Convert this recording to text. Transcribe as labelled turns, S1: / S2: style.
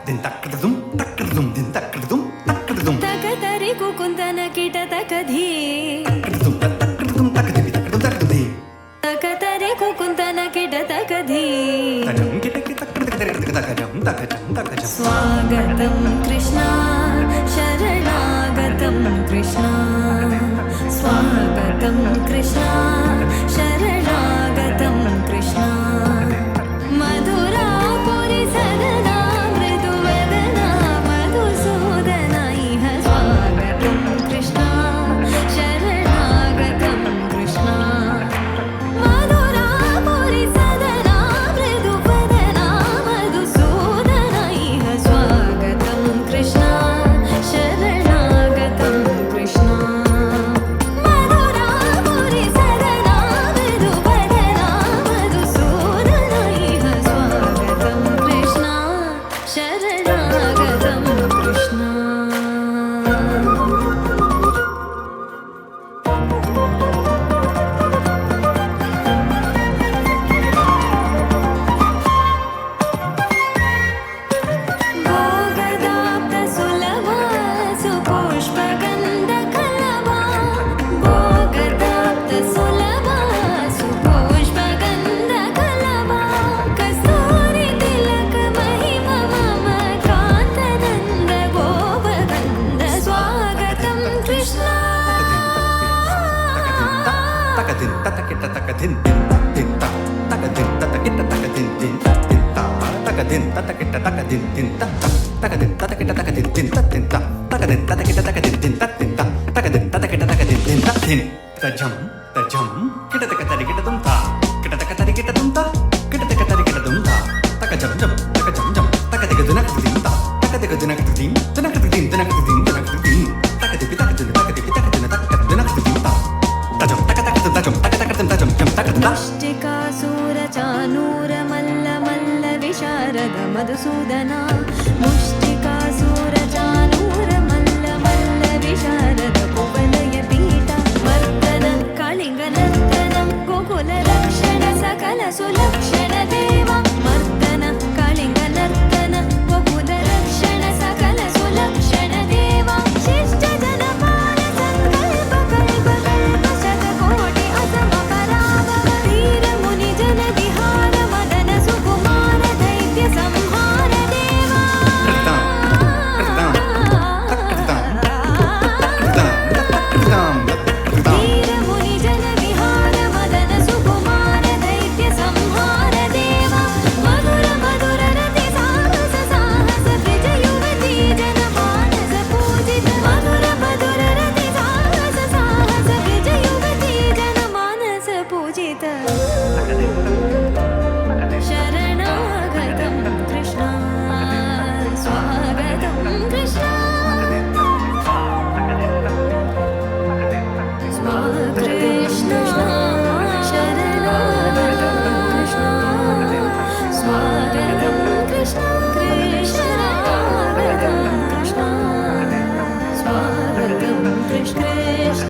S1: దిన్ తక్కడదుం తక్కడదుం దిన్ తక్కడదుం తక్కడదుం
S2: తకతరి కుకుందన కిట తకధీ
S1: తక్కడదుం తక్కడదుం తక్కదివి తక్కడదుం తక్కది
S2: తకతరి కుకుందన కిట తకధీ
S1: తజం కిటకి తక్కడకి తక్కడకి తక్కజం తక్కజం తక్కజం
S2: స్వాగతం కృష్ణ శరణాగతం కృష్ణ స్వాగతం కృష్ణ శరణాగతం కృష్ణ మధురాపురి సదనా మృదువదనా మధుసూదన ఇహ స్వాగతం కృష్ణ శరణాగతం కృష్ణ మధురాపురి సదనా మృదువదనా మధుసూదన ఇహ స్వాగతం కృష్ణ శరణాగతం కృష్ణ మధురాపురి సదనా మృదువదనా మధుసూదన ఇహ స్వాగతం కృష్ణ శరణాగతం కృష్ణ భోగదాప్త సులభా సుపుష్పగంధకలభా భోగదాప్త సులభా సుపుష్పగంధకలభా కస్తూరి తిలక మహిమ మమ కాంతనంద గోపగంధ స్వాగతం కృష్ణ
S1: తక్కదిన్ తక్కకిట తక్కదిన్ దిన్ తక్కదిన్ తక్కకిట తక్కదిన్ దిన్ తక్కదిన్ తక్కకిట తక్కదిన్ దిన్ తక్కదిన్ తక్కకిట తక్కదిన్ దిన్ తక్కదిన్ తక్కకిట తక్కదిన్ దిన్ తక్కదిన్ తక్కకిట తక్కదిన్ దిన్ దిన్ తజం తజం కిట తక్క తరికిట దుంతా కిట తక్క తరికిట దుంతా కిట తక్క తరికిట దుంతా తక్కజం జం తక్కజం జం తక్కదిగ దునక దింతా తక్కదిగ దునక దిం దునక దిం దునక దిం దునక దిం తక్కదిపి తక్కదిన తక్కదిపి తక్కదిన తక్క దునక దింతా తజం తక్క తక్క తజం తక్క తక్క తజం జం తక్కదా
S2: ముష్టికాసుర చానూర మల్ల మల్ల విశారద మధుసూదన ముష్టికాసుర చానూర మల్ల మల్ల విశారద కువలయ పీఠ వర్ధన కళింగ నర్తన గోకుల రక్షణ సకల సులక్షణ దేవ